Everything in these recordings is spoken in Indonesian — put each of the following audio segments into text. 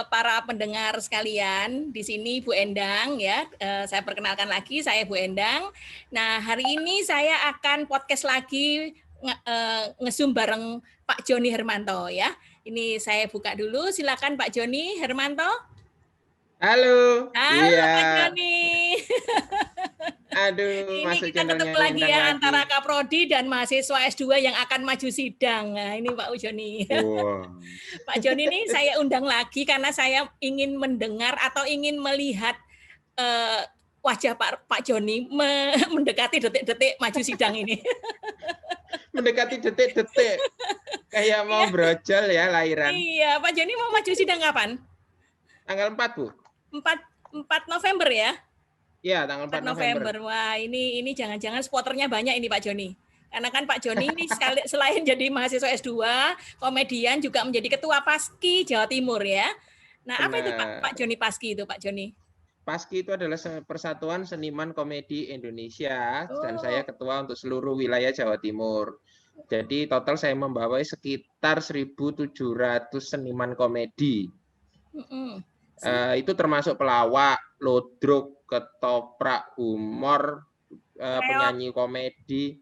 para pendengar sekalian, di sini Bu Endang ya. Saya perkenalkan lagi, saya Bu Endang. Nah, hari ini saya akan podcast lagi nge-zoom bareng Pak Joni Hermanto ya. Ini saya buka dulu, silakan Pak Joni Hermanto. Halo, Halo iya. Pak Joni. Aduh, Ini masuk kita ketemu channelnya lagi Endang ya lagi. antara Kaprodi dan mahasiswa S2 yang akan maju sidang. Nah, ini Pak Joni. Wow. Pak Joni ini saya undang lagi karena saya ingin mendengar atau ingin melihat wajah Pak Joni mendekati detik-detik maju sidang ini. Mendekati detik-detik. Kayak mau brojol ya lahiran. Iya, Pak Joni mau maju sidang kapan? Tanggal 4, Bu. 4 November ya? Iya, tanggal 4 November. Wah, ini jangan-jangan spoternya banyak ini Pak Joni. Karena kan Pak Joni ini selain jadi mahasiswa S2, komedian juga menjadi ketua Paski Jawa Timur ya. Nah, apa itu Pak Joni Paski itu, Pak Joni? Paski itu adalah Persatuan Seniman Komedi Indonesia dan saya ketua untuk seluruh wilayah Jawa Timur. Jadi total saya membawai sekitar 1.700 seniman komedi. Itu termasuk pelawak, lodrok, ketoprak, humor, penyanyi komedi,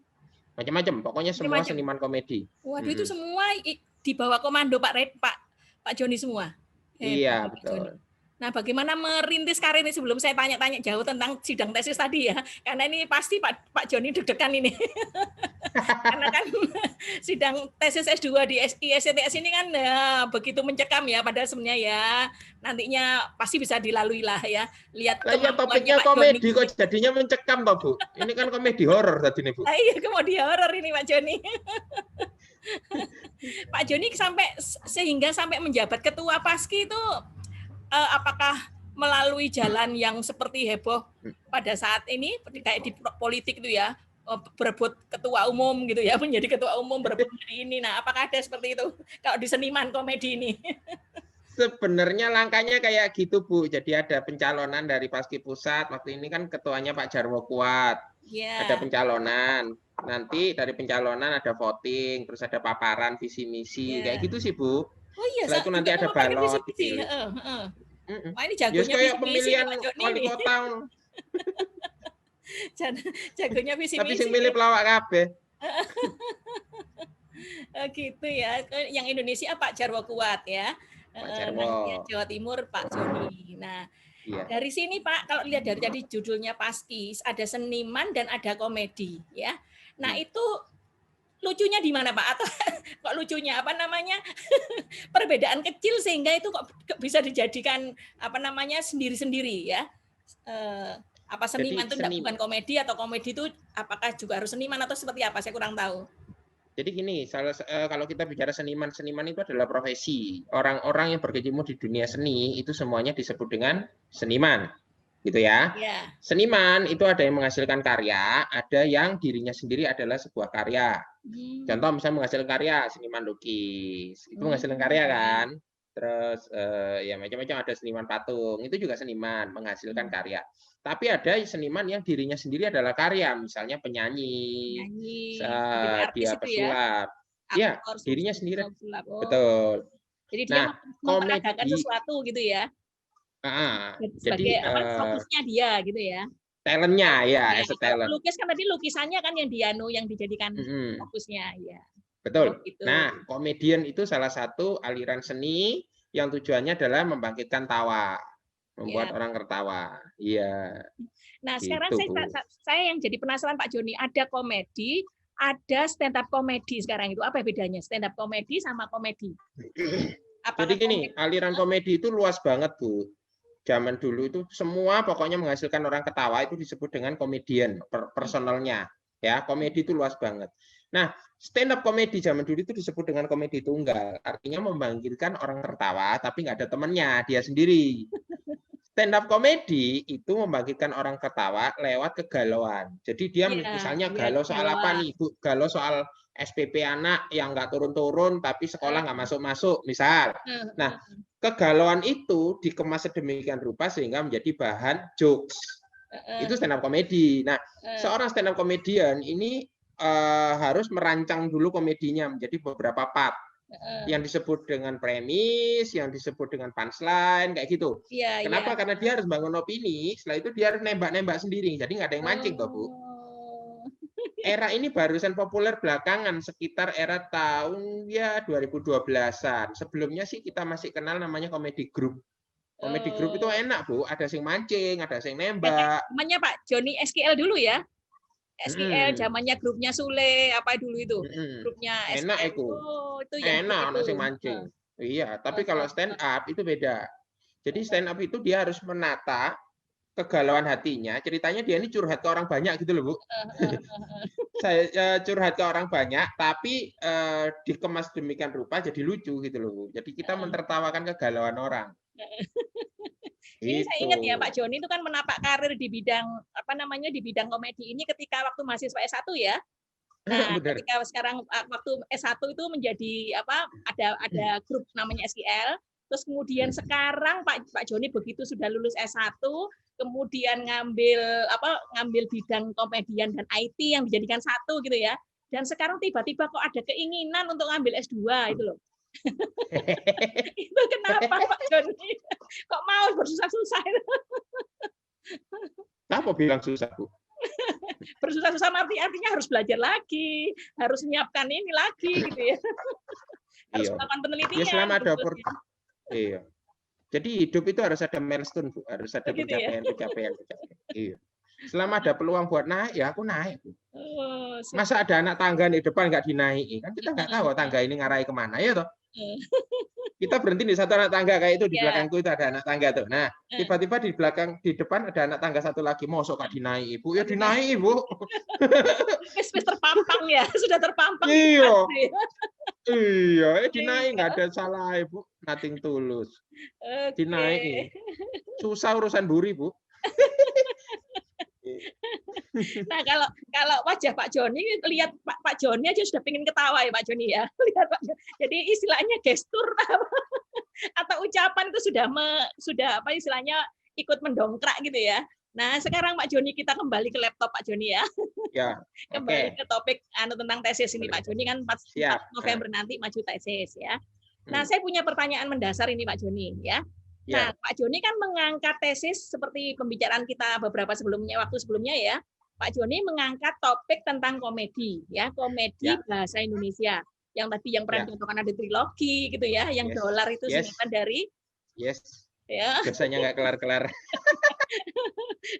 macam-macam. Pokoknya semua seniman komedi. Waduh, itu semua di bawah komando Pak Joni semua. Iya, betul. Nah, bagaimana merintis karir ini sebelum saya tanya-tanya jauh tentang sidang tesis tadi ya? Karena ini pasti Pak Joni deg-degan ini. Karena kan sidang tesis S2 di ISTS ini kan begitu mencekam ya, padahal sebenarnya ya nantinya pasti bisa dilalui lah ya. Lihat topiknya komedi kok jadinya mencekam toh, Bu. Ini kan komedi horor tadi nih, Bu. Iya, komedi horor ini Pak Joni. Pak Joni sehingga sampai menjabat ketua Paski itu apakah melalui jalan yang seperti heboh pada saat ini kayak di politik itu ya, berebut ketua umum gitu ya, menjadi ketua umum berebut dari ini. Nah, apakah ada seperti itu kalau di seniman komedi ini? Sebenarnya langkahnya kayak gitu, Bu. Jadi ada pencalonan dari Paski Pusat. Waktu ini kan ketuanya Pak Jarwo Kuat. Ada pencalonan. Nanti dari pencalonan ada voting, terus ada paparan visi misi, kayak gitu sih, Bu. Oh iya, setelah itu nanti ada balot. Wah, ini jagonya kayak pemilihan wali kota. Jagonya visi misi. Tapi sing milih pelawak kabeh. Gitu ya. Yang Indonesia Pak Jarwo Kuat ya. Pak Jarwo. Nah, Jawa Timur Pak Joni. Nah, dari sini Pak, kalau lihat dari tadi judulnya Paski, ada seniman dan ada komedi ya. Nah, itu lucunya di mana Pak? Atau kok lucunya apa namanya? Perbedaan kecil sehingga itu kok bisa dijadikan apa namanya sendiri-sendiri ya. Apa seniman itu bukan komedi atau komedi itu apakah juga harus seniman atau seperti apa? Saya kurang tahu. Jadi gini, kalau kita bicara seniman itu adalah profesi. Orang-orang yang berkecimpung di dunia seni itu semuanya disebut dengan seniman. Gitu ya. Seniman itu ada yang menghasilkan karya, ada yang dirinya sendiri adalah sebuah karya. Contoh misalnya menghasilkan karya, seniman lukis. Itu menghasilkan karya kan. Terus ya macam-macam, ada seniman patung, itu juga seniman menghasilkan karya. Tapi ada seniman yang dirinya sendiri adalah karya, misalnya penyanyi, dia pesulap. Ya, dirinya sendiri. Betul. Jadi dia memperagakan sesuatu gitu ya. Sebagai fokusnya dia gitu ya. Talentnya ya, as a talent. Lukis kan tadi lukisannya kan yang dijadikan fokusnya ya. Betul. Gitu. Nah, komedian itu salah satu aliran seni yang tujuannya adalah membangkitkan tawa, membuat orang tertawa. Iya. Nah, gitu, sekarang saya yang jadi penasaran Pak Joni, ada komedi, ada stand up komedi sekarang itu apa bedanya stand up komedi sama komedi? Jadi gini, aliran komedi itu luas banget, Bu. Zaman dulu itu semua pokoknya menghasilkan orang ketawa itu disebut dengan komedian, personalnya. Ya, komedi itu luas banget. Nah, stand up komedi zaman dulu itu disebut dengan komedi tunggal. Artinya membangkitkan orang tertawa tapi nggak ada temannya, dia sendiri. Stand up komedi itu membangkitkan orang ketawa lewat kegalauan. Jadi dia misalnya galau soal apa nih, Bu? Galau soal SPP anak yang nggak turun-turun tapi sekolah nggak masuk-masuk, misal. Nah, kegalauan itu dikemas sedemikian rupa sehingga menjadi bahan jokes. Itu stand up komedi. Nah, seorang stand up komedian ini harus merancang dulu komedinya menjadi beberapa part. Yang disebut dengan premis, yang disebut dengan punchline, kayak gitu. Kenapa? Karena dia harus bangun opini, setelah itu dia harus nembak-nembak sendiri. Jadi nggak ada yang mancing, toh, Bu. Era ini barusan populer belakangan, sekitar era tahun ya 2012-an. Sebelumnya sih kita masih kenal namanya komedi group. Komedi group itu enak, Bu. Ada sing mancing, ada sing nembak. Namanya Pak Joni SKL dulu ya? SKL zamannya grupnya Sule apa dulu itu? Grupnya enak SKL. itu. Itu yang enak anak sing mancing. Iya, tapi kalau stand up itu beda. Jadi stand up itu dia harus menata kegalauan hatinya. Ceritanya dia ini curhat ke orang banyak gitu loh, Bu. Saya curhat ke orang banyak, tapi dikemas demikian rupa jadi lucu gitu loh, Bu. Jadi kita mentertawakan kegalauan orang. Ini saya ingat ya Pak Joni itu kan menapak karir di bidang apa namanya di bidang komedi ini ketika waktu mahasiswa S1 ya. Nah, ketika sekarang waktu S1 itu menjadi apa ada grup namanya SKL. Terus kemudian sekarang Pak Joni begitu sudah lulus S1 kemudian ngambil bidang komedian dan IT yang dijadikan satu gitu ya. Dan sekarang tiba-tiba kok ada keinginan untuk ngambil S2 itu loh. Itu kenapa Pak Joni? Kok mau bersusah-susah itu? Kenapa bilang susah, Bu? Bersusah-susah artinya harus belajar lagi, harus menyiapkan ini lagi gitu ya. Harus melakukan penelitian. Ya selama ada iya. Jadi hidup itu harus ada milestone, Bu. Harus ada pencapaian. Iya. Selama ada peluang buat naik, ya aku naik, Bu. Masa ada anak tangga di depan nggak dinaiki? Kan kita nggak tahu tangga ini ngarai kemana, ya toh? Kita berhenti di satu anak tangga kayak itu, di belakangku itu ada anak tangga tuh. Nah, tiba-tiba di depan ada anak tangga satu lagi, mosok gak dinaiki, Bu? Ya dinaiki, Bu. Wis terpampang ya, sudah terpampang. Iya, dinaiki nggak ada salah, Bu. Nothing tulus. Dinaiki. Susah urusan buri, Bu. Nah, kalau wajah Pak Joni, lihat Pak Joni aja sudah pengen ketawa ya Pak Joni ya. Lihat Pak Joni. Jadi istilahnya gestur atau ucapan itu sudah apa istilahnya ikut mendongkrak gitu ya. Nah, sekarang Pak Joni kita kembali ke laptop Pak Joni ya. Ya. Kembali ke topik tentang tesis ini Pak Joni kan 4 November nanti maju tesis ya. Nah, saya punya pertanyaan mendasar ini Pak Joni ya. Nah, Pak Joni kan mengangkat tesis seperti pembicaraan kita beberapa waktu sebelumnya ya. Pak Joni mengangkat topik tentang komedi ya, komedi bahasa Indonesia. Yang tadi yang pernah dicontohkan ada trilogi gitu ya, yang dolar itu singkatan dari ya. Dosanya nggak kelar-kelar.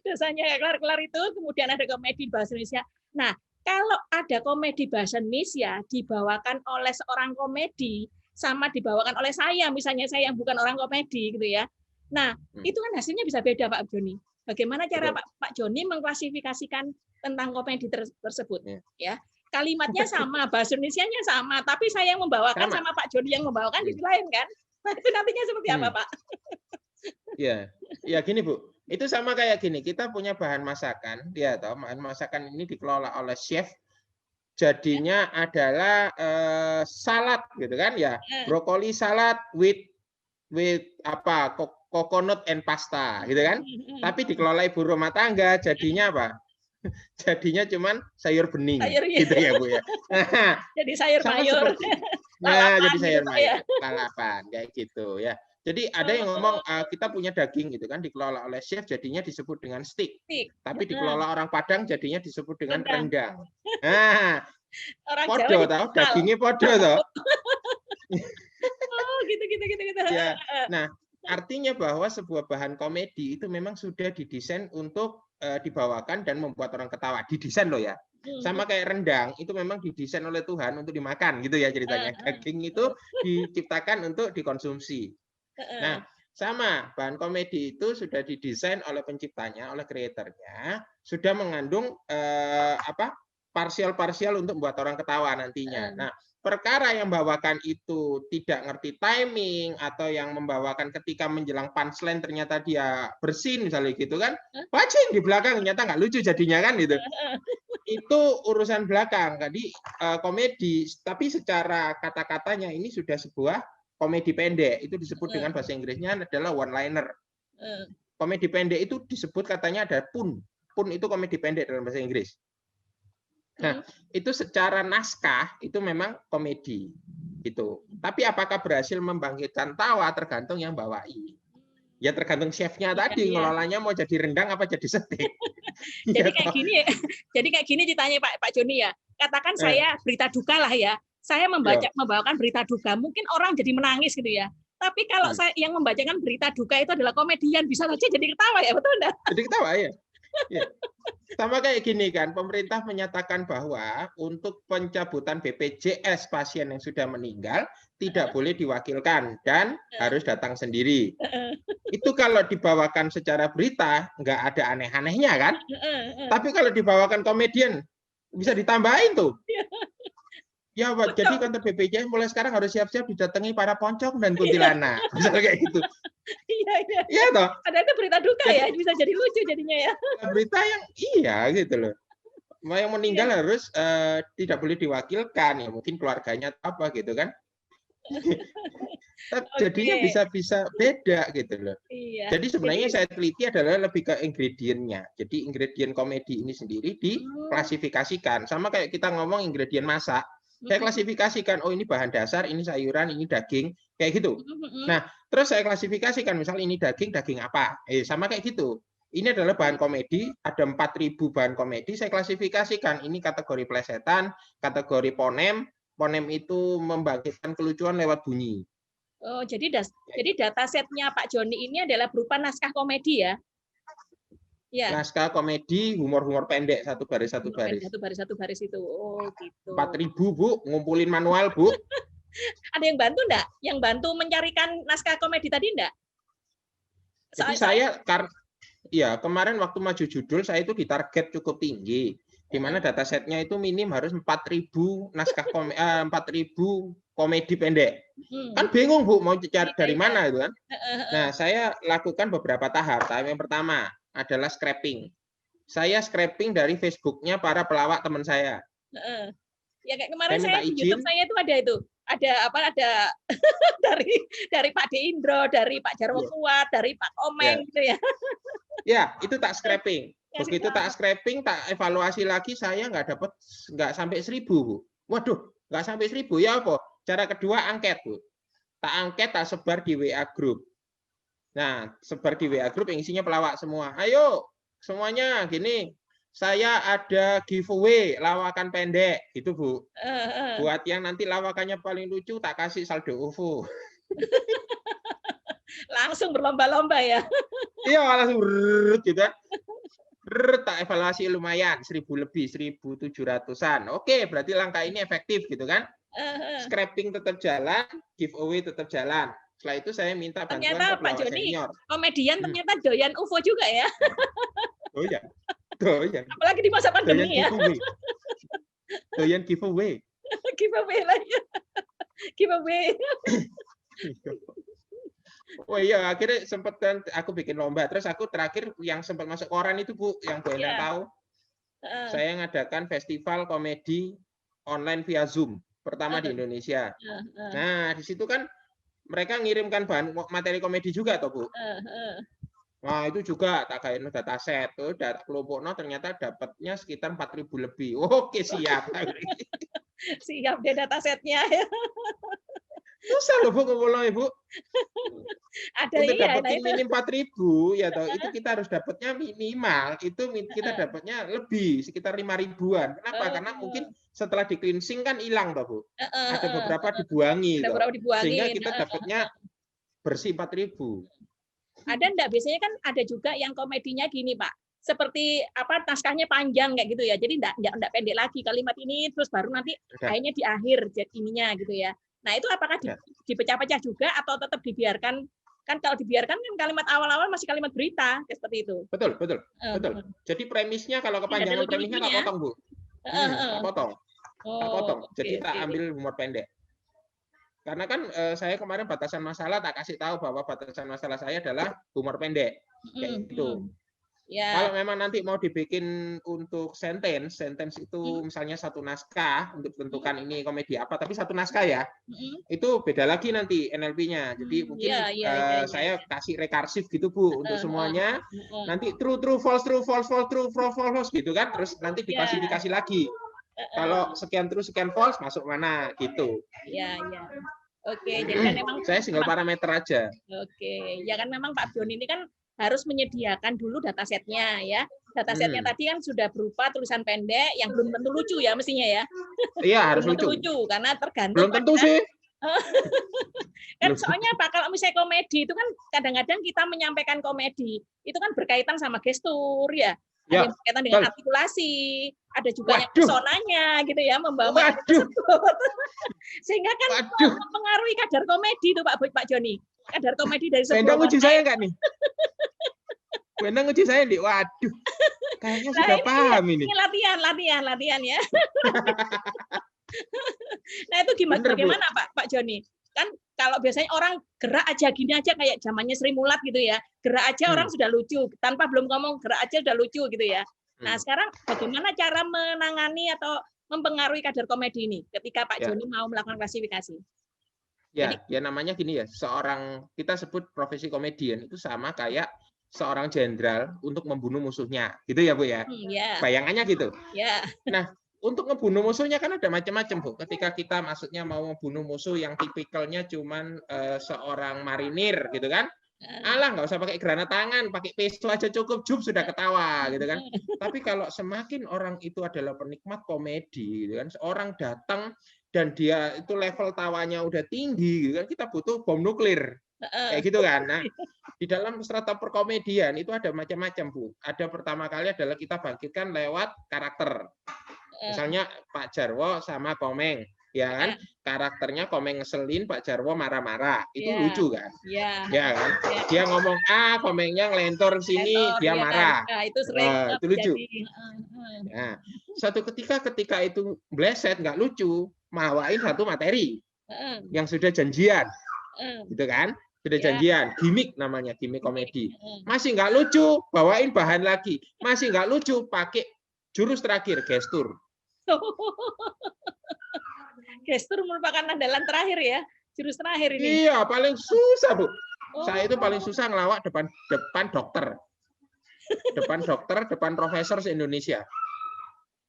Dosanya nggak kelar-kelar itu, kemudian ada komedi bahasa Indonesia. Nah, kalau ada komedi bahasa Indonesia dibawakan oleh seorang komedi sama dibawakan oleh saya, misalnya saya yang bukan orang komedi gitu ya. Nah, itu kan hasilnya bisa beda Pak Joni. Bagaimana cara Pak Joni mengklasifikasikan tentang komedi tersebut ya? Kalimatnya sama, bahasa Indonesianya sama, tapi saya yang membawakan sama Pak Joni yang membawakan di lain kan? Nah, itu nantinya seperti apa, Pak? Ya gini, Bu. Itu sama kayak gini, kita punya bahan masakan, ya toh, bahan masakan ini dikelola oleh chef. Jadinya adalah salad gitu kan ya, brokoli salad with apa coconut and pasta gitu kan. Tapi dikelola ibu rumah tangga jadinya apa? Jadinya cuman sayur bening gitu ya Bu ya. Jadi sayur mayur. Nah, jadi sayur mayur, lalapan kayak gitu ya. Jadi ada yang ngomong kita punya daging gitu kan dikelola oleh chef jadinya disebut dengan steak. Tapi dikelola orang Padang jadinya disebut dengan rendang. Nah, podo tahu dagingnya podo toh. Oh, gitu. Ya. Nah, artinya bahwa sebuah bahan komedi itu memang sudah didesain untuk dibawakan dan membuat orang ketawa. Didesain loh ya. Sama kayak rendang itu memang didesain oleh Tuhan untuk dimakan gitu ya ceritanya. Daging itu diciptakan untuk dikonsumsi. Nah, sama bahan komedi itu sudah didesain oleh penciptanya, oleh kreatornya, sudah mengandung parsial-parsial untuk membuat orang ketawa nantinya. Nah, perkara yang membawakan itu tidak ngerti timing atau yang membawakan ketika menjelang punchline ternyata dia bersin misalnya gitu kan, bajing di belakang ternyata nggak lucu jadinya kan gitu. Itu urusan belakang. Jadi komedi, tapi secara kata-katanya ini sudah sebuah komedi pendek. Itu disebut dengan bahasa Inggrisnya adalah one liner. Komedi pendek itu disebut katanya ada pun. Pun itu komedi pendek dalam bahasa Inggris. Nah, itu secara naskah itu memang komedi gitu. Tapi apakah berhasil membangkitkan tawa tergantung yang bawai. Ya tergantung chefnya tadi ngelolanya mau jadi rendang apa jadi steak. Jadi kayak gini, jadi kayak gini ditanya Pak Joni ya. Katakan saya berita duka lah ya. Saya membawakan berita duka, mungkin orang jadi menangis gitu ya. Tapi kalau saya yang membacakan berita duka itu adalah komedian, bisa saja jadi ketawa ya, betul enggak? Jadi ketawa ya. Ya. Sama kayak gini kan, pemerintah menyatakan bahwa untuk pencabutan BPJS pasien yang sudah meninggal tidak boleh diwakilkan dan harus datang sendiri. Itu kalau dibawakan secara berita nggak ada aneh-anehnya kan? Tapi kalau dibawakan komedian bisa ditambahin tuh. Ya, Pak, jadi kantor BPJS mulai sekarang harus siap-siap didatangi para pocong dan kuntilanak. Misalnya kayak gitu. Iya. Iya toh. Ada itu berita duka ya, bisa jadi lucu jadinya ya. Berita yang iya gitu loh. Yang meninggal harus tidak boleh diwakilkan ya, mungkin keluarganya apa gitu kan. Jadinya bisa beda gitu loh. Iya. Jadi sebenarnya saya teliti adalah lebih ke ingredientnya. Jadi ingredient komedi ini sendiri diklasifikasikan. Sama kayak kita ngomong ingredient masak. Saya klasifikasikan, oh ini bahan dasar, ini sayuran, ini daging, kayak gitu. Nah, terus saya klasifikasikan, misal ini daging apa? Sama kayak gitu. Ini adalah bahan komedi, ada 4.000 bahan komedi, saya klasifikasikan. Ini kategori plesetan, kategori ponem. Ponem itu membangkitkan kelucuan lewat bunyi. Oh, jadi datasetnya Pak Joni ini adalah berupa naskah komedi ya? Ya. Naskah komedi, humor-humor pendek, satu baris satu baris itu. Oh, gitu. 4.000 Bu, ngumpulin manual Bu. Ada yang bantu enggak? Yang bantu mencarikan naskah komedi tadi enggak? Jadi saya kemarin waktu maju judul saya itu ditarget cukup tinggi. Di mana datasetnya itu minim harus 4.000 naskah 4.000 komedi pendek. Kan bingung Bu mau cari dari mana itu kan. Nah, saya lakukan beberapa tahap. Tahap yang pertama adalah scraping. Saya scraping dari Facebooknya para pelawak teman saya. Ya kayak kemarin saya di YouTube saya itu ada dari Pak De Indro, dari Pak Jarwo Kuat, dari Pak Komeng gitu ya. Ya, itu tak scraping. Begitu tak scraping, tak evaluasi lagi, saya nggak sampai 1.000 Bu. Waduh, nggak sampai 1.000 ya apa? Cara kedua angket Bu. Tak angket, tak sebar di WA group. Nah, sebar di WA group yang isinya pelawak semua. Ayo, semuanya gini. Saya ada giveaway lawakan pendek, gitu Bu. Buat yang nanti lawakannya paling lucu, tak kasih saldo OVO. Langsung berlomba-lomba ya? Iya, langsung gitu kan. Tak evaluasi lumayan, 1.000 lebih, 1.700-an. Oke, berarti langkah ini efektif gitu kan. Scraping tetap jalan, giveaway tetap jalan. Setelah itu saya minta bantuan ke pelawak senior. Komedian ternyata doyan UFO juga ya. Oh ya. Doyan. Apalagi di masa pandemi ya. Doyan giveaway. Giveaway lagi. Giveaway. Oh iya, akhirnya sempat kan aku bikin lomba. Terus aku terakhir yang sempat masuk koran itu Bu, yang Bu Endang tahu. Saya ngadakan festival komedi online via Zoom pertama di Indonesia. Nah, di situ kan mereka ngirimkan bahan materi komedi juga toh Bu. Nah, itu juga tak kayak dataset tuh, data kelompoknya ternyata dapatnya sekitar 4.000 lebih. Oke, siap. Siap deh datasetnya ya. Susah loh Bu ngumpulnya Ibu. Ada untuk dapetin minim 4.000 ya toh, itu kita harus dapatnya minimal itu kita dapatnya lebih sekitar 5.000-an. Kenapa? Karena mungkin setelah di cleansing kan hilang toh Bu. Ada beberapa dibuangi toh. Sehingga kita dapatnya bersih 4.000. Ada enggak? Biasanya kan ada juga yang komedinya gini Pak. Seperti naskahnya panjang kayak gitu ya. Jadi enggak pendek lagi kalimat ini terus baru nanti akhirnya di akhir jadi ininya gitu ya. Nah, itu apakah dipecah-pecah juga atau tetap dibiarkan? Kan kalau dibiarkan kan kalimat awal-awal masih kalimat berita seperti itu. Betul. Jadi premisnya kalau kepanjangan premisnya tak potong Bu. Tak potong. Jadi tak ambil humor pendek. Karena kan saya kemarin batasan masalah tak kasih tahu bahwa batasan masalah saya adalah humor pendek. Kayak gitu. Ya. Kalau memang nanti mau dibikin untuk sentence itu misalnya satu naskah untuk tentukan ini komedi apa, tapi satu naskah ya, itu beda lagi nanti NLP-nya. Jadi mungkin saya kasih rekarsif gitu Bu untuk semuanya. Nanti true false gitu kan, terus nanti diklasifikasi lagi. Kalau sekian true, sekian false, masuk mana gitu. Ya, ya. Oke, jadi kan memang saya single parameter aja. Oke, ya kan memang Pak Bion ini kan harus menyediakan dulu datasetnya ya. Datasetnya tadi kan sudah berupa tulisan pendek yang belum tentu lucu ya mestinya ya. Iya, harus belum tentu lucu. Karena tergantung belum tentu sih. Kan soalnya Pak, kalau misalnya komedi itu kan kadang-kadang kita menyampaikan komedi itu kan berkaitan sama gestur ya. Ada yang berkaitan dengan artikulasi, ada juga yang pesonanya gitu ya, membawa sehingga kan mempengaruhi kadar komedi itu Pak Joni. Kadar komedi dari sebuah Bendang uji saya nggak nih? Bendang uji saya nih. Waduh. Kayaknya sudah paham ini. Ini latihan ya. Nah, itu bagaimana Pak Joni? Kan kalau biasanya orang gerak aja gini aja kayak zamannya Sri Mulat gitu ya. Gerak aja orang sudah lucu, tanpa belum ngomong gerak aja sudah lucu gitu ya. Nah, sekarang bagaimana cara menangani atau mempengaruhi kadar komedi ini ketika Pak Joni mau melakukan klasifikasi? Ya, ya namanya gini ya, kita sebut profesi komedian itu sama kayak seorang jenderal untuk membunuh musuhnya, gitu ya Bu ya? Bayangannya gitu. Nah, untuk ngebunuh musuhnya kan ada macam-macam Bu. Ketika kita maksudnya mau membunuh musuh yang tipikalnya cuman seorang marinir gitu kan, alah nggak usah pakai granat tangan, pakai pistol aja cukup, jup sudah ketawa gitu kan. Tapi kalau semakin orang itu adalah penikmat komedi, gitu kan, seorang datang dan dia itu level tawanya udah tinggi, gitu kan, kita butuh bom nuklir, kayak gitu kan. Nah, di dalam strata perkomedian itu ada macam-macam Bu. Ada pertama kali adalah kita bangkitkan lewat karakter. Misalnya Pak Jarwo sama Komeng, ya kan? Karakternya Komeng ngeselin, Pak Jarwo marah-marah, itu lucu kan? Ya kan? Dia ngomong A, Komengnya ngelentor sini, dia marah. Itu sering itu lucu. Nah, satu ketika itu bleset, nggak lucu, bawain satu materi yang sudah janjian, gitu kan? Sudah janjian, gimmick namanya, gimmick komedi. Masih nggak lucu, bawain bahan lagi. Masih nggak lucu, pakai jurus terakhir, gestur. Gestur merupakan andalan terakhir ya, jurus terakhir ini. Iya, paling susah Bu. Saya itu paling susah ngelawak depan dokter, depan profesor se-Indonesia.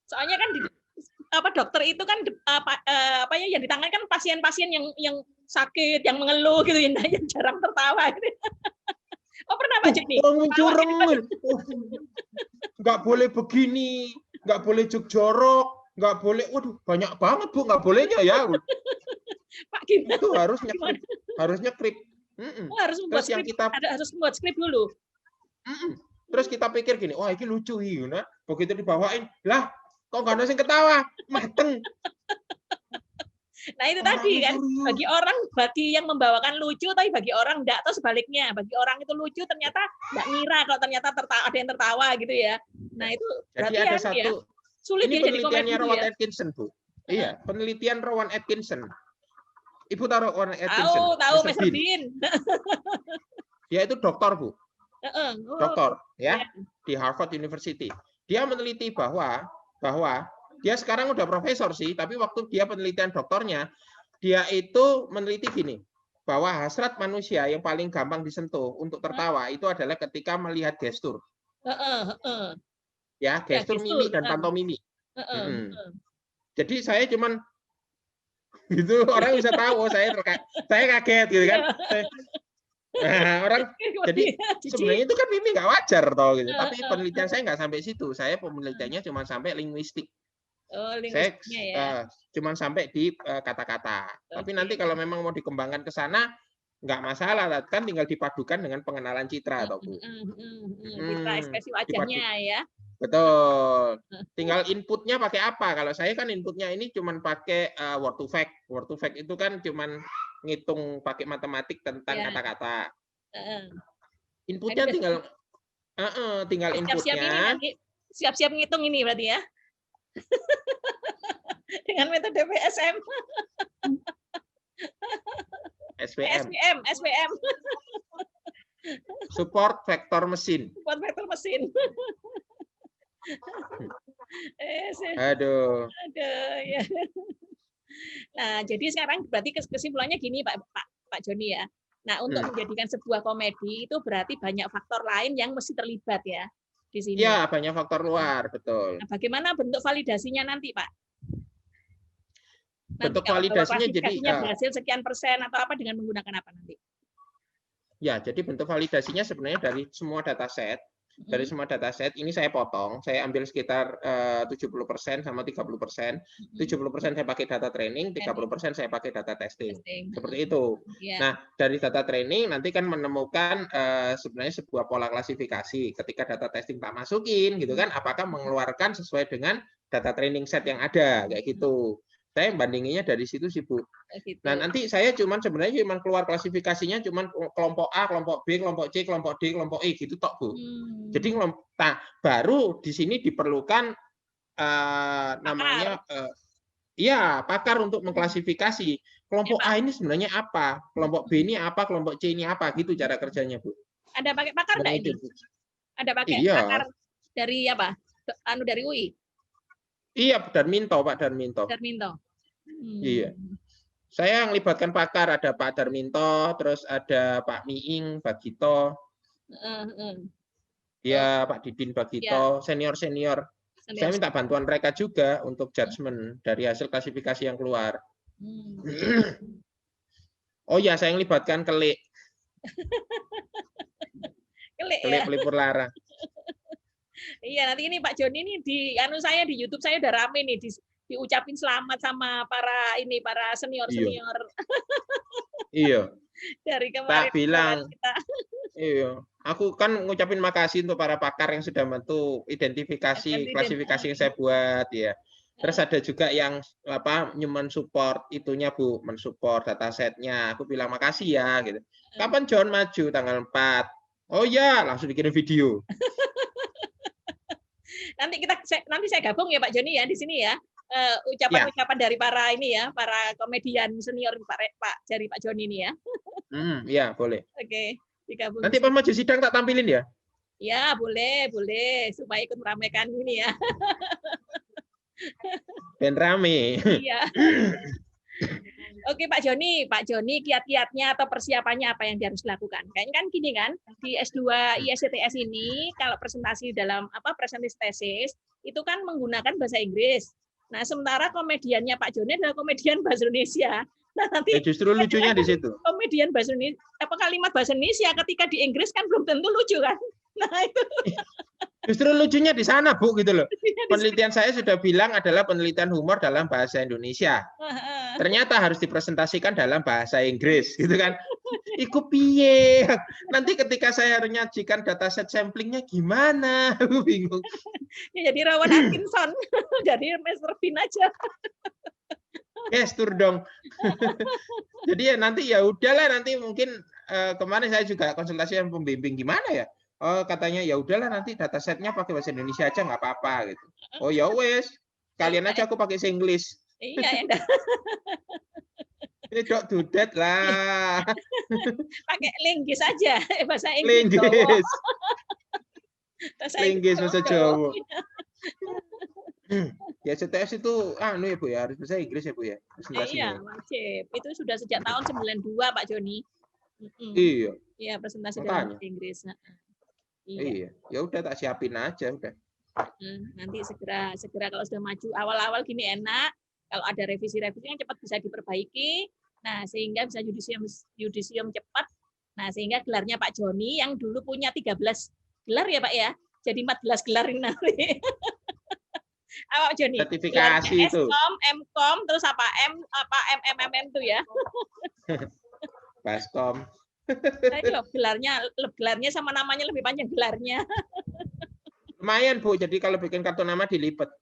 Soalnya kan dokter itu kan yang ditangani kan pasien-pasien yang sakit, yang mengeluh gitu, yang jarang tertawa. Gitu. Oh pernah Pak Joni? Curang, nggak boleh begini, nggak boleh jorok. Nggak boleh, waduh banyak banget Bu, nggak bolehnya ya. Pak gimana? Itu harus nyekrip. Harus membuat skrip dulu. Terus kita pikir gini, wah ini lucu ini, nah begitu dibawain, lah kok nggak ada yang ketawa, mateng. Nah itu tadi kan, bagi yang membawakan lucu, tapi bagi orang enggak, atau sebaliknya, bagi orang itu lucu ternyata nggak ngira kalau ternyata ada yang tertawa gitu ya. Nah itu jadi ada satu. Ya. Sulit ini ya penelitiannya jadi Rowan Atkinson Bu. Iya, penelitian Rowan Atkinson. Ibu tahu Rowan Atkinson? Tahu Mr. Bean. Dia itu dokter Bu. Dokter ya di Harvard University. Dia meneliti bahwa dia sekarang udah profesor sih, tapi waktu dia penelitian doktornya, dia itu meneliti gini, bahwa hasrat manusia yang paling gampang disentuh untuk tertawa itu adalah ketika melihat gestur. Ya, gestur mimik dan pantomimik. Jadi saya cuman gitu, orang bisa tahu saya kaget gitu kan. Nah, orang jadi sebenarnya itu kan mimik nggak wajar toh gitu. Tapi penelitian saya nggak sampai situ. Saya penelitiannya cuma sampai linguistik. Saya cuma sampai di kata-kata. Tapi nanti kalau memang mau dikembangkan ke sana nggak masalah, kan tinggal dipadukan dengan pengenalan citra atau Bu. Citra ekspresi wajahnya ya. Betul. Tinggal inputnya pakai apa? Kalau saya kan inputnya ini cuma pakai word to fact. Word to fact itu kan cuma ngitung pakai matematik tentang kata-kata. Inputnya tinggal inputnya. Siap-siap ngitung ini berarti ya. Dengan metode PSM. SVM. Support vektor mesin. Aduh. Ya. Nah, jadi sekarang berarti kesimpulannya gini Pak Joni ya. Nah, untuk menjadikan sebuah komedi itu berarti banyak faktor lain yang mesti terlibat ya di sini. Ya, banyak faktor luar, betul. Nah, bagaimana bentuk validasinya nanti, Pak? Bentuk validasinya jadi berhasil sekian persen atau apa dengan menggunakan apa nanti? Ya, jadi bentuk validasinya sebenarnya dari semua dataset. Dari semua dataset ini saya potong, saya ambil sekitar 70% sama 30%. 70% saya pakai data training, 30% saya pakai data testing. Seperti itu. Nah, dari data training nanti kan menemukan sebenarnya sebuah pola klasifikasi. Ketika data testing tak masukin gitu kan, apakah mengeluarkan sesuai dengan data training set yang ada kayak gitu. Saya bandinginnya dari situ sih, Bu. Nah, nanti saya sebenarnya keluar klasifikasinya kelompok A, kelompok B, kelompok C, kelompok D, kelompok E gitu tok, Bu. Jadi baru di sini diperlukan namanya pakar untuk mengklasifikasi. Kelompok A ini sebenarnya apa? Kelompok B ini apa? Kelompok C ini apa? Gitu cara kerjanya, Bu. Ada pakai pakar enggak ini? Ada pakai pakar dari apa? Dari UI? Iya, Darminto, Pak Darminto. Iya. Saya melibatkan pakar, ada Pak Darminto, terus ada Pak Miing, Bagito. Ya, Pak Didin Bagito, senior-senior. Saya minta bantuan mereka juga untuk judgement dari hasil klasifikasi yang keluar. Oh ya, saya melibatkan Kelik. Kelik pelipur lara. Iya, nanti ini Pak Joni ini di saya di YouTube saya udah rame nih diucapin selamat sama para senior-senior. Iya. Dari kemarin tak bilang kita. Iya. Aku kan ngucapin makasih untuk para pakar yang sudah bantu identifikasi klasifikasi yang saya buat ya. Terus ada juga yang mensupport itunya, Bu, mensupport datasetnya. Aku bilang makasih ya gitu. Kapan John maju tanggal 4? Oh ya, langsung dikirim video. Nanti saya gabung ya Pak Joni ya di sini ya. Ucapan-ucapan dari para komedian senior dari Pak Joni ini ya. Ya, boleh. Oke, digabung. Nanti pas maju sidang tak tampilin ya? Ya, boleh supaya ikut meramaikan ini ya. Dan rame. Iya. Oke Pak Joni, kiat-kiatnya atau persiapannya apa yang harus dilakukan? Kayaknya kan gini kan, di S2 ISCTS ini kalau presentasi dalam presentasi tesis itu kan menggunakan bahasa Inggris. Nah, sementara komediannya Pak Joni adalah komedian bahasa Indonesia. Nah, nanti justru lucunya di situ. Komedian bahasa Indonesia, kalimat bahasa Indonesia ketika di Inggris kan belum tentu lucu kan? Nah, itu. Justru lucunya di sana, Bu, gitu loh. Penelitian saya sudah bilang adalah penelitian humor dalam bahasa Indonesia. Ternyata harus dipresentasikan dalam bahasa Inggris, gitu kan? Iku piye. Nanti ketika saya menyajikan dataset samplingnya gimana? Aku bingung. Ya, jadi Rowan Atkinson, jadi Mr. Bean aja. Gestur dong. Jadi ya nanti ya udahlah, nanti mungkin kemarin saya juga konsultasi dengan pembimbing gimana ya. Oh, katanya ya udahlah nanti datasetnya pakai bahasa Indonesia aja nggak apa-apa gitu. Oh ya wes, kalian aja aku pakai English. Iya, Ini dok dudet lah. Pakai linggis aja bahasa Inggris. Linggis. Linggis bahasa Jawa. Ya CTS itu ya Bu ya, harus bahasa Inggris ya Bu ya. Iya, wajib. Itu sudah sejak tahun 92 Pak Joni. Iya. Iya, presentasi dalam bahasa Inggris. Iya. Ya udah tak siapin aja udah. Nanti segera kalau sudah maju awal-awal gini enak. Kalau ada revisi-revisi yang cepat bisa diperbaiki. Nah, sehingga bisa yudisium cepat. Nah, sehingga gelarnya Pak Joni yang dulu punya 13 gelar ya Pak ya. Jadi 14 gelar ini nanti. Apa Joni? Sertifikasi itu. Skom, Mkom, terus MMM itu ya. Baskom. Ayo, gelarnya sama namanya lebih panjang gelarnya. Lumayan Bu, jadi kalau bikin kartu nama dilipat.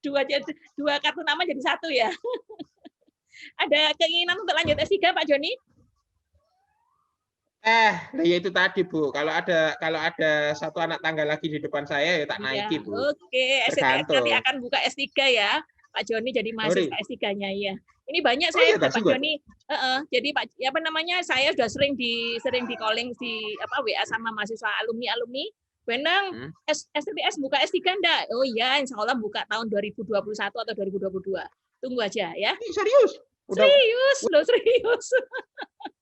Dua kartu nama jadi satu ya. Ada keinginan untuk lanjut S3 Pak Joni? Ya itu tadi Bu. Kalau ada satu anak tangga lagi di depan saya ya tak naiki Bu. Oke, STS nanti akan buka S3 ya. Pak Joni jadi mahasiswa S3-nya ya. Ini banyak saya Pak Joni. Jadi saya sudah sering di calling di WA sama mahasiswa alumni. Benang STS buka S3 enggak? Oh iya, insya Allah buka tahun 2021 atau 2022. Tunggu aja ya. Serius? Serius.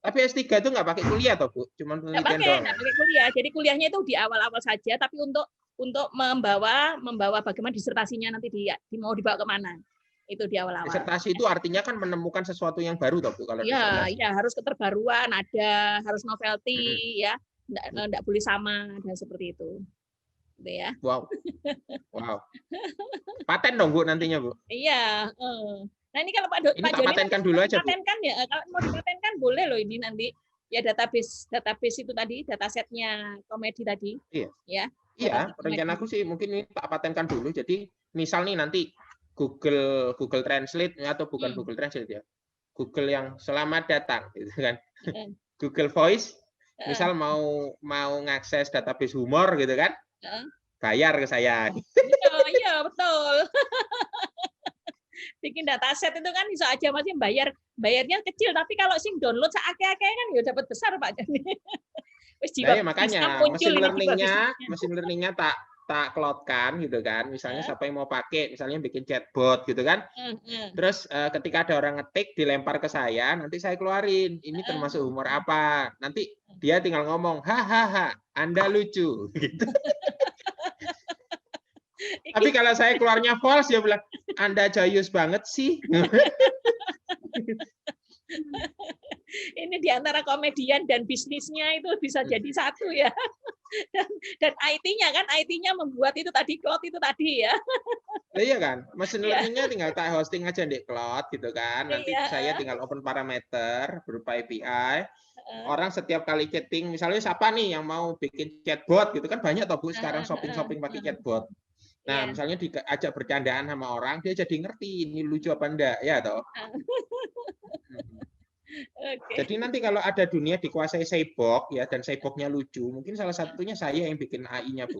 Tapi S3 itu nggak pakai kuliah toh Bu? Cuma penelitian doang. Nggak pakai kuliah. Jadi kuliahnya itu di awal-awal saja, tapi untuk untuk membawa bagaimana disertasinya nanti mau dibawa kemana. Itu di awal-awal. Disertasi itu artinya kan menemukan sesuatu yang baru toh Bu kalau disertasi. Ya, harus keterbaruan, harus novelty ya. Enggak boleh sama dan seperti itu. Gitu ya. Wow. Paten dong Bu nantinya Bu. Iya, Nah ini kalau Pak Joni patenkan dulu aja Bu. Patenkan ya, kalau mau dipatenkan boleh loh ini nanti. Ya database itu tadi, datasetnya komedi tadi. Iya. Ya. Iya, rencana aku sih mungkin ini tak patenkan dulu. Jadi misal nih nanti Google Translate atau bukan Google Translate ya. Google yang selamat datang gitu kan. Google Voice misal mau ngakses database humor gitu kan. Bayar ke saya. Iya, betul. Bikin dataset itu kan bisa aja masih bayarnya kecil, tapi kalau sing download seake-ake kan ya dapat besar Pak Joni. Ya, makanya mesin learningnya tak cloud-kan gitu kan. Misalnya siapa yang mau pakai, misalnya bikin chatbot gitu kan. Terus ketika ada orang ngetik dilempar ke saya, nanti saya keluarin ini termasuk humor apa. Nanti dia tinggal ngomong, hahaha, Anda lucu gitu. Tapi kalau saya keluarnya false, dia bilang, Anda jayus banget sih. Ini di antara komedian dan bisnisnya itu bisa jadi satu ya. Dan IT-nya membuat itu tadi, cloud itu tadi ya. Iya kan, mesin learning-nya tinggal tak hosting aja di cloud gitu kan. Nanti saya tinggal open parameter berupa API. Orang setiap kali chatting, misalnya siapa nih yang mau bikin chatbot gitu kan, banyak toh Bu sekarang shopping pakai chatbot. Nah, misalnya diajak bercandaan sama orang, dia jadi ngerti ini lucu apa enggak, ya toh. Jadi nanti kalau ada dunia dikuasai cyborg ya, dan cyborgnya lucu, mungkin salah satunya saya yang bikin AI-nya Bu.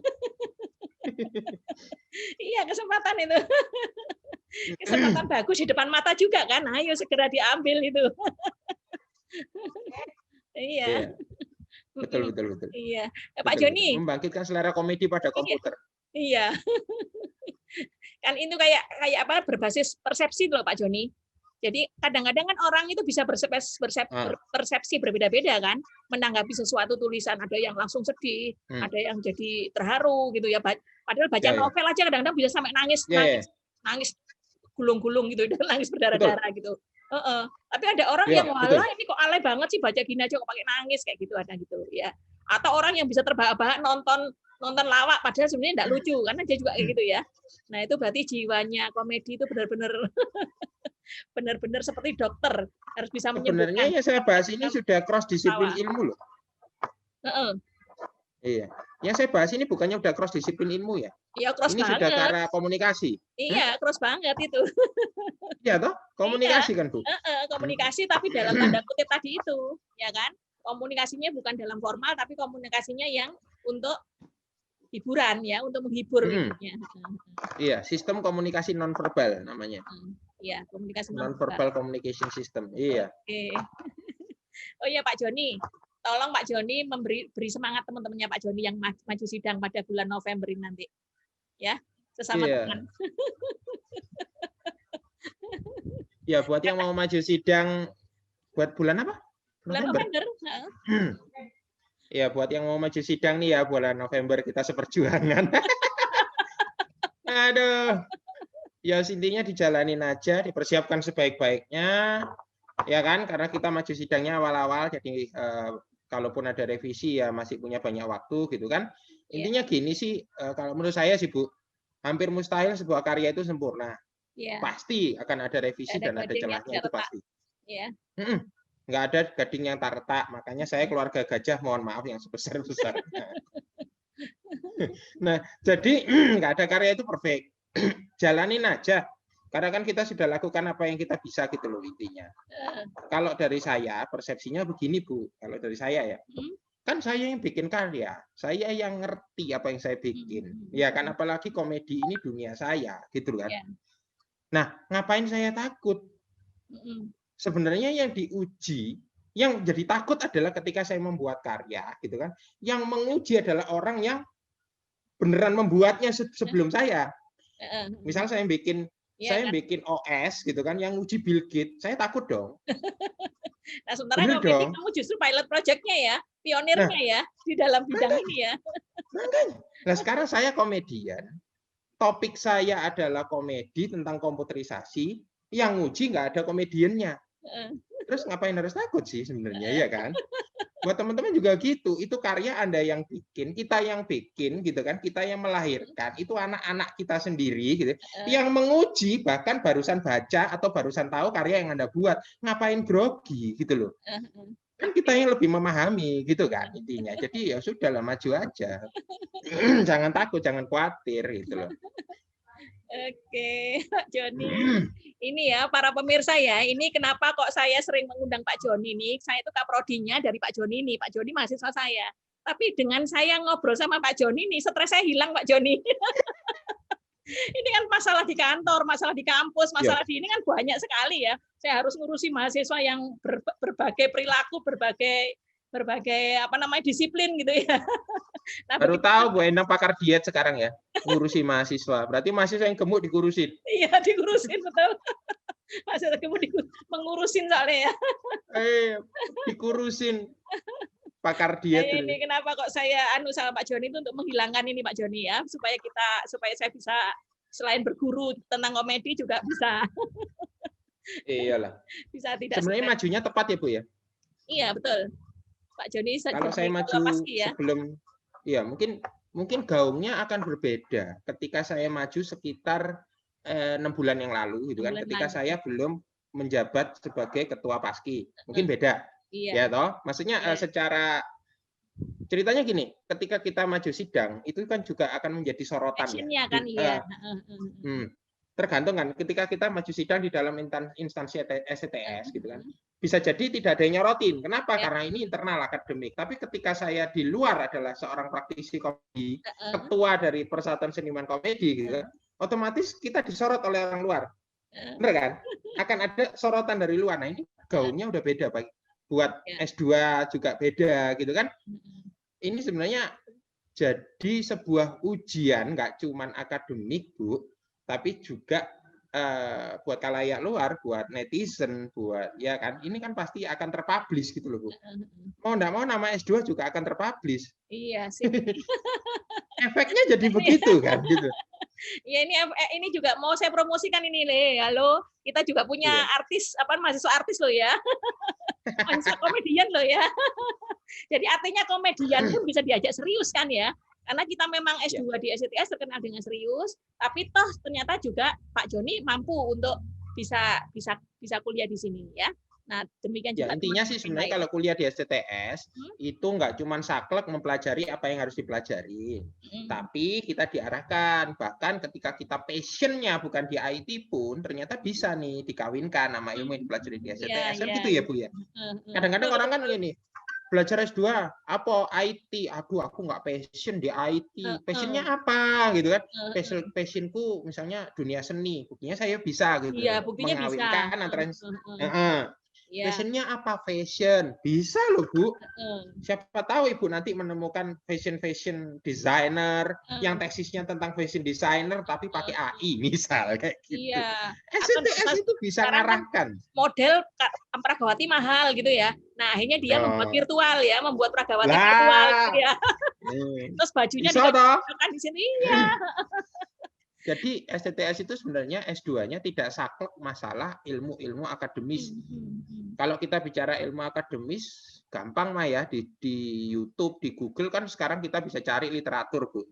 Iya, kesempatan itu. Kesempatan bagus di depan mata juga kan, ayo segera diambil itu. Iya. Betul. Iya, Pak Joni. Membangkitkan selera komedi pada komputer. Iya. Kan itu kayak apa, berbasis persepsi loh Pak Joni. Jadi kadang-kadang kan orang itu bisa persepsi berbeda-beda kan, menanggapi sesuatu tulisan, ada yang langsung sedih, ada yang jadi terharu gitu ya. Padahal baca novel aja kadang-kadang bisa sampai nangis gulung-gulung gitu, nangis berdarah-darah gitu. Tapi ada orang yang malah ini kok alay banget sih baca gini aja kok pakai nangis kayak gitu, ada gitu ya. Atau orang yang bisa terbahak-bahak nonton lawak padahal sebenarnya enggak lucu, karena dia juga kayak gitu ya. Nah, itu berarti jiwanya komedi itu benar-benar seperti dokter, harus bisa menyembuhkan. Sebenarnya ya saya bahas ini sudah cross disiplin ilmu loh. Iya. Yang saya bahas ini bukannya udah cross disiplin ilmu ya? Iya, cross ini banget. Sudah ke arah komunikasi. Iya, cross banget itu. Iya toh? Komunikasi kan, Bu. Komunikasi tapi dalam tanda kutip tadi itu, ya kan? Komunikasinya bukan dalam formal tapi komunikasinya yang untuk hiburan ya, untuk menghibur. Iya, sistem komunikasi nonverbal namanya. Iya, komunikasi nonverbal communication system. Iya. Oke. Oh iya Pak Joni, tolong Pak Joni beri semangat teman-temannya Pak Joni yang maju sidang pada bulan November ini nanti. Ya, sesama teman. Ya, buat yang mau maju sidang buat bulan apa? Bulan November. Ya, buat yang mau maju sidang nih ya, bulan November kita seperjuangan. Aduh. Ya, intinya dijalanin aja, dipersiapkan sebaik-baiknya. Ya kan, karena kita maju sidangnya awal-awal, jadi kalaupun ada revisi ya masih punya banyak waktu gitu kan. Intinya gini sih, kalau menurut saya sih Bu, hampir mustahil sebuah karya itu sempurna. Pasti akan ada revisi dan ada celahnya, itu pasti. Nggak ada gading yang tak retak, makanya saya keluarga gajah mohon maaf yang sebesar-besarnya. Nah, jadi nggak ada karya itu perfect. Jalanin aja, karena kan kita sudah lakukan apa yang kita bisa gitu loh intinya. Kalau dari saya persepsinya begini Bu, kalau dari saya ya, kan saya yang bikin karya, saya yang ngerti apa yang saya bikin, ya kan, apalagi komedi ini dunia saya gitu kan. Nah, ngapain saya takut? Sebenarnya yang diuji, yang jadi takut adalah ketika saya membuat karya gitu kan, yang menguji adalah orang yang beneran membuatnya sebelum saya. Misal saya bikin OS gitu kan, yang uji Bill Gates, saya takut dong. Nah, sementara kamu justru pilot project-nya ya, pionirnya ya di dalam bidang ini ya. Nah sekarang saya komedian, topik saya adalah komedi tentang komputerisasi, yang nguji nggak ada komediannya. Terus ngapain harus takut sih sebenarnya, ya kan? Buat teman-teman juga gitu, itu karya Anda yang bikin, kita yang bikin gitu kan, kita yang melahirkan, itu anak-anak kita sendiri gitu. Yang menguji bahkan barusan baca atau barusan tahu karya yang Anda buat, ngapain grogi gitu loh. Kan kita yang lebih memahami gitu kan intinya. Jadi ya sudahlah, maju aja. Jangan takut, jangan khawatir gitu loh. Oke, Pak Joni. Ini ya para pemirsa ya, ini kenapa kok saya sering mengundang Pak Joni ini. Saya itu kaprodinya dari Pak Joni ini. Pak Joni mahasiswa saya. Tapi dengan saya ngobrol sama Pak Joni ini, stres saya hilang Pak Joni. Ini kan masalah di kantor, masalah di kampus, masalah di ini kan banyak sekali ya. Saya harus ngurusi mahasiswa yang berbagai perilaku, berbagai apa namanya disiplin gitu ya. Nah, baru tahu Bu Endang pakar diet sekarang ya, ngurusi mahasiswa. Berarti mahasiswa yang gemuk dikurusin. Iya, dikurusin betul. Mahasiswa gemuk mengurusin soalnya ya. Dikurusin. Pakar diet. Ini kenapa kok saya sama Pak Joni itu untuk menghilangkan ini Pak Joni ya, supaya saya bisa selain berguru tentang komedi juga bisa. Iyalah. Bisa tidak. Sebenarnya majunya tepat ya Bu ya. Iya betul. Pak Joni kalau saya maju ya. Sebelum ya mungkin gaungnya akan berbeda ketika saya maju sekitar 6 bulan yang lalu gitu kan, ketika saya belum menjabat sebagai ketua Paski. Mungkin beda. Iya. Ya toh, maksudnya secara ceritanya gini, ketika kita maju sidang itu kan juga akan menjadi sorotan ya. Kan, iya. Tergantung kan, ketika kita maju sidang di dalam instansi STS gitu kan, bisa jadi tidak ada yang nyorotin. Kenapa? Karena ini internal akademik. Tapi ketika saya di luar adalah seorang praktisi komedi, ketua dari Persatuan Seniman Komedi gitu kan, otomatis kita disorot oleh orang luar. Benar kan? Akan ada sorotan dari luar. Nah ini gaungnya udah beda Pak. Buat S2 juga beda gitu kan. Ini sebenarnya jadi sebuah ujian, nggak cuman akademik Bu, tapi juga buat khalayak luar, buat netizen, buat ya kan, ini kan pasti akan terpublish gitu loh Bu. Mau nggak mau nama S2 juga akan terpublish. Iya sih. Efeknya jadi begitu kan gitu. Ya ini juga mau saya promosikan ini halo, kita juga punya artis mahasiswa artis loh ya. Mahasiswa komedian loh ya. Jadi artinya komedian pun bisa diajak serius kan ya. Karena kita memang S2 di STS terkenal dengan serius, tapi toh ternyata juga Pak Joni mampu untuk bisa kuliah di sini ya. Nah, demikian juga. Intinya sih sebenarnya kalau kuliah di STS itu nggak cuma saklek mempelajari apa yang harus dipelajari, tapi kita diarahkan. Bahkan ketika kita passionnya bukan di IT pun ternyata bisa nih dikawinkan sama ilmu yang dipelajari di STS. Gitu ya Bu ya. Kadang-kadang orang kan ini belajar S2 apa IT, aduh aku nggak passion di IT, passionnya apa gitu kan? Passionku misalnya dunia seni, buktinya saya bisa gitu. Iya, buktinya mengawinkan antara passionnya apa? Fashion bisa loh Bu. Siapa tahu Ibu nanti menemukan fashion designer yang tesisnya tentang fashion designer tapi pakai AI misal kayak gitu. Iya. STS itu bisa ngarahkan. Model Pragawati mahal gitu ya. Nah akhirnya dia membuat virtual ya, membuat Pragawati virtual gitu ya. Terus bajunya digunakan di sini ya. Jadi STS itu sebenarnya S2-nya tidak saklek masalah ilmu-ilmu akademis. Kalau kita bicara ilmu akademis, gampang mah ya di YouTube, di Google kan sekarang kita bisa cari literatur Bu.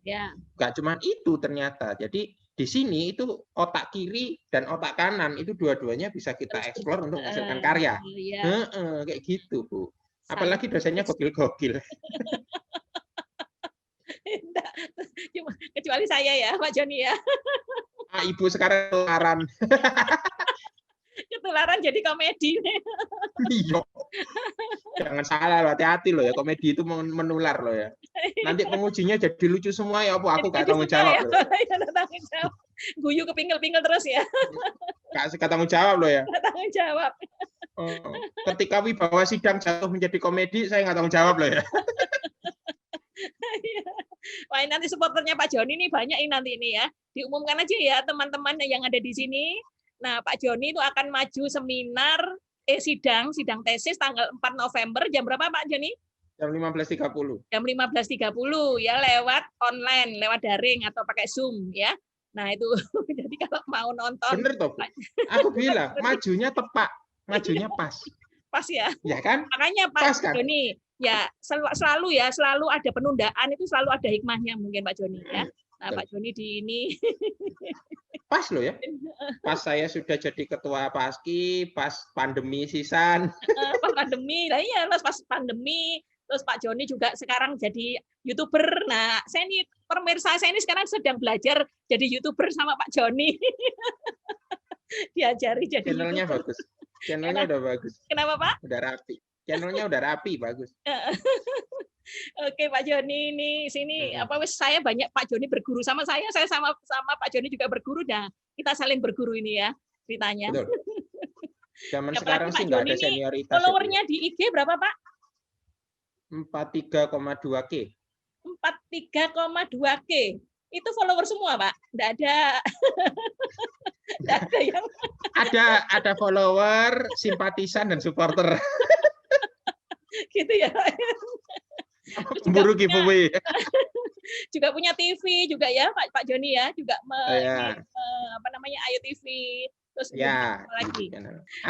Nggak cuma itu ternyata. Jadi di sini itu otak kiri dan otak kanan itu dua-duanya bisa kita eksplor untuk menghasilkan karya. Kayak gitu Bu. Apalagi dosennya gokil-gokil. Kecuali saya ya Pak Joni ya. Ibu sekarang ketularan jadi komedi. Iya. Jangan salah loh, hati-hati loh ya, komedi itu menular loh ya. Nanti pengujinya jadi lucu semua ya, aku gak tanggung jawab loh. Guyu kepinggal-pinggal terus ya. Gak tanggung jawab loh ya. Gak tanggung jawab. Ketika wibawa sidang jatuh menjadi komedi, saya nggak tanggung jawab loh ya. Wah, nanti supporternya Pak Joni nih banyak ini nanti ini ya. Diumumkan aja ya teman-teman yang ada di sini. Nah, Pak Joni itu akan maju seminar sidang tesis tanggal 4 November jam berapa Pak Joni? Jam 15.30. Jam 15.30 ya, lewat online, lewat daring atau pakai Zoom ya. Nah itu jadi kalau mau nonton. Bener toh, Bu? Aku bilang majunya tepat, majunya pas. Pas ya. Ya kan? Makanya Pak Pas, kan? Joni, ya selalu ada penundaan, itu selalu ada hikmahnya mungkin Pak Joni ya. Nah Pak Joni di ini pas loh ya. Pas saya sudah jadi ketua Paski, pas pandemi sisan. Pas pandemi, lah iya pas pandemi. Terus Pak Joni juga sekarang jadi YouTuber. Nah, saya ini pemirsa, saya ini sekarang sedang belajar jadi YouTuber sama Pak Joni. Diajari jadi Channelnya YouTuber. bagus. Channelnya udah bagus. Kenapa Pak? Udah rapi. Channelnya udah rapi, bagus. Oke Pak Joni, ini sini saya banyak Pak Joni berguru sama saya sama Pak Joni juga berguru. Nah, kita saling berguru ini ya ceritanya. Betul. Zaman sekarang sih nggak ada senioritas. Followernya di IG berapa Pak? 43,2K. 43,2K. Itu follower semua, Pak? Nggak ada. Nggak ada yang ada follower, simpatisan dan supporter. Gitu ya. Pemburu giveaway. Juga punya TV juga ya, Pak Joni ya, juga Ayu TV. Terus ya, apa lagi?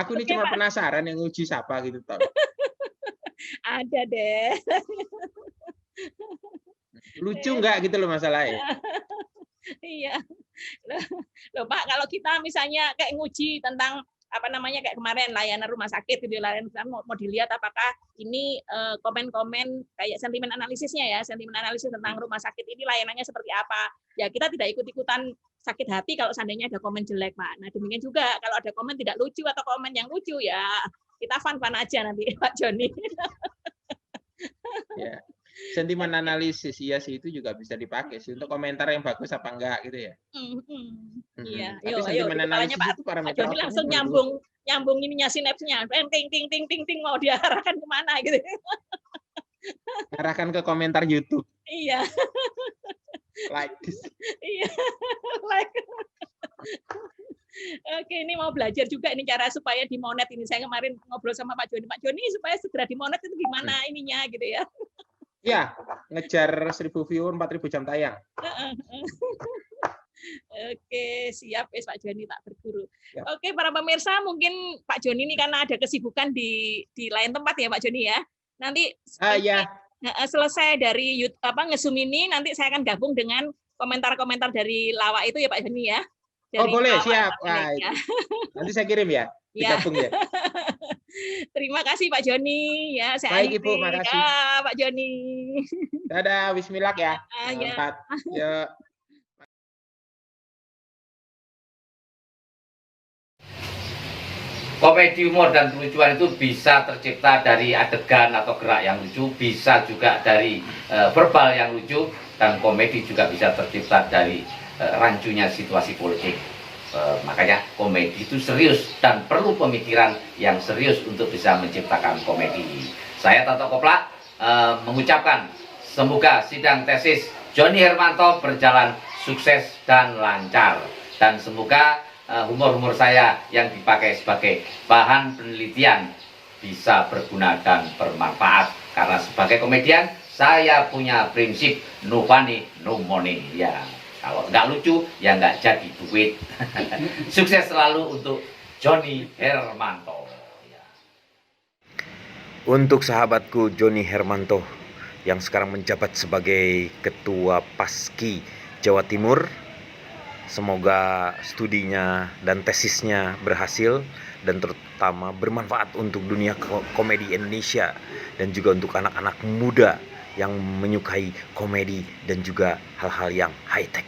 Aku ini cuma penasaran yang uji siapa gitu toh. Ada deh. Lucu nggak gitu loh masalahnya. Iya. Loh Pak, kalau kita misalnya kayak nguji tentang kayak kemarin layanan rumah sakit gitu, layanan mau dilihat apakah ini komen-komen kayak sentimen analisisnya ya, sentimen analisis tentang rumah sakit ini layanannya seperti apa. Ya kita tidak ikut-ikutan sakit hati kalau seandainya ada komen jelek, Pak. Nah, demikian juga kalau ada komen tidak lucu atau komen yang lucu ya kita fun-fun aja nanti Pak Joni. Ya. Sentimen analisis iya sih, itu juga bisa dipakai sih untuk komentar yang bagus apa enggak gitu ya. Iya. Tapi sentimen analisis itu parameter Pak Joni langsung nyambung ininya sinapsnya. Ting mau diarahkan kemana gitu. Arahkan ke komentar YouTube. Iya. Like this. Iya. Like. Oke, ini mau belajar juga ini cara supaya dimonet ini. Saya kemarin ngobrol sama Pak Joni supaya segera dimonet itu gimana ininya gitu ya. Ya, ngejar 1.000 viewer, 4.000 jam tayang. Oke, siap Pak Joni tak berguru. Ya. Oke, para pemirsa, mungkin Pak Joni ini karena ada kesibukan di lain tempat ya Pak Joni ya. Nanti ya. Selesai dari nge-zoom ini, nanti saya akan gabung dengan komentar-komentar dari Lawak itu ya Pak Joni ya. Dari boleh, Lawak, siap. Ya. Nanti saya kirim ya. Digabung ya. Terima kasih Pak Joni ya. Baik Ibu, makasih. Ya, Pak Joni. Dadah, bismillah ya. Ya. 4. Ya. Komedi humor dan kelucuan itu bisa tercipta dari adegan atau gerak yang lucu, bisa juga dari verbal yang lucu, dan komedi juga bisa tercipta dari rancunya situasi politik. Makanya komedi itu serius dan perlu pemikiran yang serius untuk bisa menciptakan komedi. Saya Toto Koplak mengucapkan semoga sidang tesis Joni Hermanto berjalan sukses dan lancar, dan semoga humor-humor saya yang dipakai sebagai bahan penelitian bisa berguna dan bermanfaat. Karena sebagai komedian saya punya prinsip no funny, no money. Ya, kalau nggak lucu ya nggak jadi duit. Sukses selalu untuk Joni Hermanto. Ya. Untuk sahabatku Joni Hermanto yang sekarang menjabat sebagai Ketua Paski Jawa Timur, semoga studinya dan tesisnya berhasil dan terutama bermanfaat untuk dunia komedi Indonesia dan juga untuk anak-anak muda yang menyukai komedi dan juga hal-hal yang high-tech.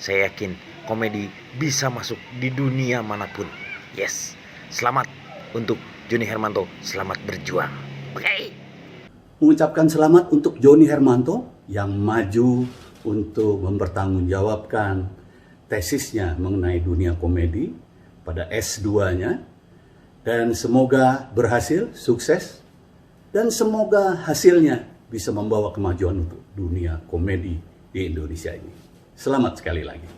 Saya yakin komedi bisa masuk di dunia manapun. Yes, selamat untuk Joni Hermanto, selamat berjuang. Oke. Mengucapkan selamat untuk Joni Hermanto yang maju untuk mempertanggungjawabkan tesisnya mengenai dunia komedi pada S2-nya, dan semoga berhasil, sukses, dan semoga hasilnya bisa membawa kemajuan untuk dunia komedi di Indonesia ini. Selamat sekali lagi.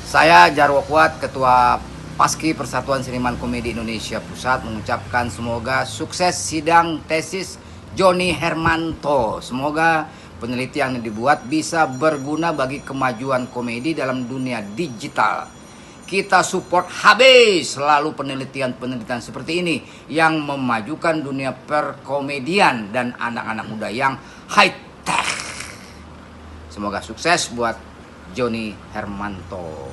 Saya Jarwo Kuat, Ketua Paski Persatuan Seniman Komedi Indonesia Pusat mengucapkan semoga sukses sidang tesis Joni Hermanto. Semoga penelitian yang dibuat bisa berguna bagi kemajuan komedi dalam dunia digital. Kita support habis selalu penelitian-penelitian seperti ini yang memajukan dunia perkomedian dan anak-anak muda yang high tech. Semoga sukses buat Joni Hermanto.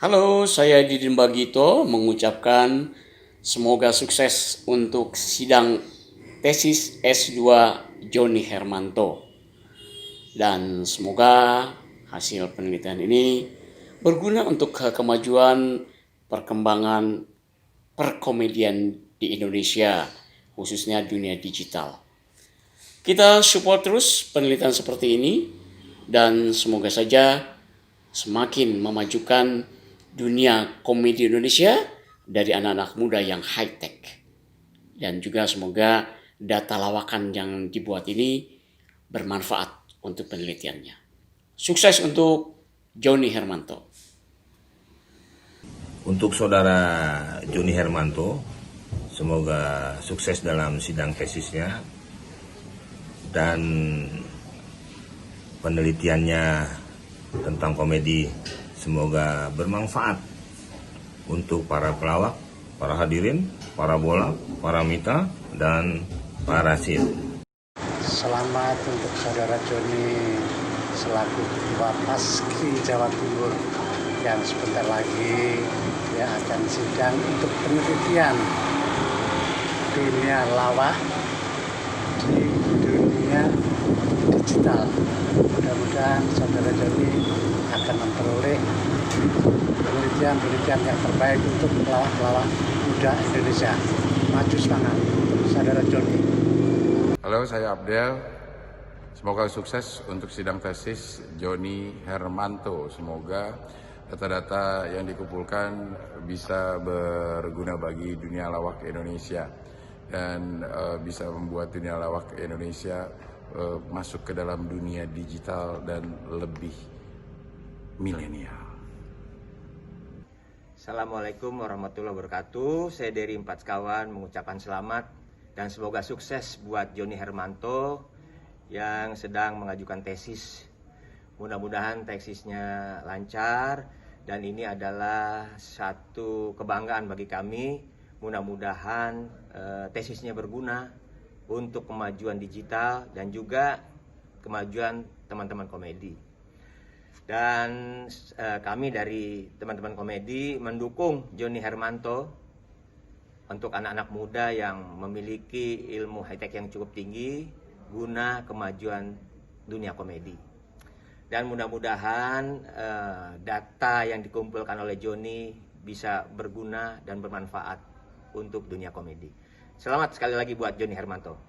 Halo, saya Didin Bagito mengucapkan semoga sukses untuk sidang tesis S2 Joni Hermanto. Dan semoga hasil penelitian ini berguna untuk kemajuan perkembangan perkomedian di Indonesia, khususnya dunia digital. Kita support terus penelitian seperti ini dan semoga saja semakin memajukan dunia komedi Indonesia dari anak-anak muda yang high-tech. Dan juga semoga data lawakan yang dibuat ini bermanfaat untuk penelitiannya. Sukses untuk Joni Hermanto. Untuk saudara Joni Hermanto, semoga sukses dalam sidang tesisnya dan penelitiannya tentang komedi semoga bermanfaat untuk para pelawak, para hadirin, para bola, para mita, dan para sil. Selamat untuk saudara Joni selaku Ketua Paski Jawa Timur yang sebentar lagi dia akan sidang untuk penelitian dunia lawak di dunia digital. Mudah-mudahan saudara Joni akan memperoleh penelitian yang terbaik untuk pelawak-pelawak muda Indonesia. Maju semangat untuk saudara Joni. Halo, saya Abdel. Semoga sukses untuk sidang tesis Joni Hermanto. Semoga data-data yang dikumpulkan bisa berguna bagi dunia lawak Indonesia dan bisa membuat dunia lawak Indonesia masuk ke dalam dunia digital dan lebih milenial. Assalamualaikum warahmatullahi wabarakatuh. Saya dari Empat Sekawan mengucapkan selamat dan semoga sukses buat Joni Hermanto yang sedang mengajukan tesis. Mudah-mudahan tesisnya lancar dan ini adalah satu kebanggaan bagi kami. Mudah-mudahan tesisnya berguna untuk kemajuan digital dan juga kemajuan teman-teman komedi. Dan kami dari teman-teman komedi mendukung Joni Hermanto untuk anak-anak muda yang memiliki ilmu high-tech yang cukup tinggi guna kemajuan dunia komedi. Dan mudah-mudahan data yang dikumpulkan oleh Joni bisa berguna dan bermanfaat untuk dunia komedi. Selamat sekali lagi buat Joni Hermanto.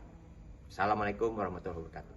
Assalamualaikum warahmatullahi wabarakatuh.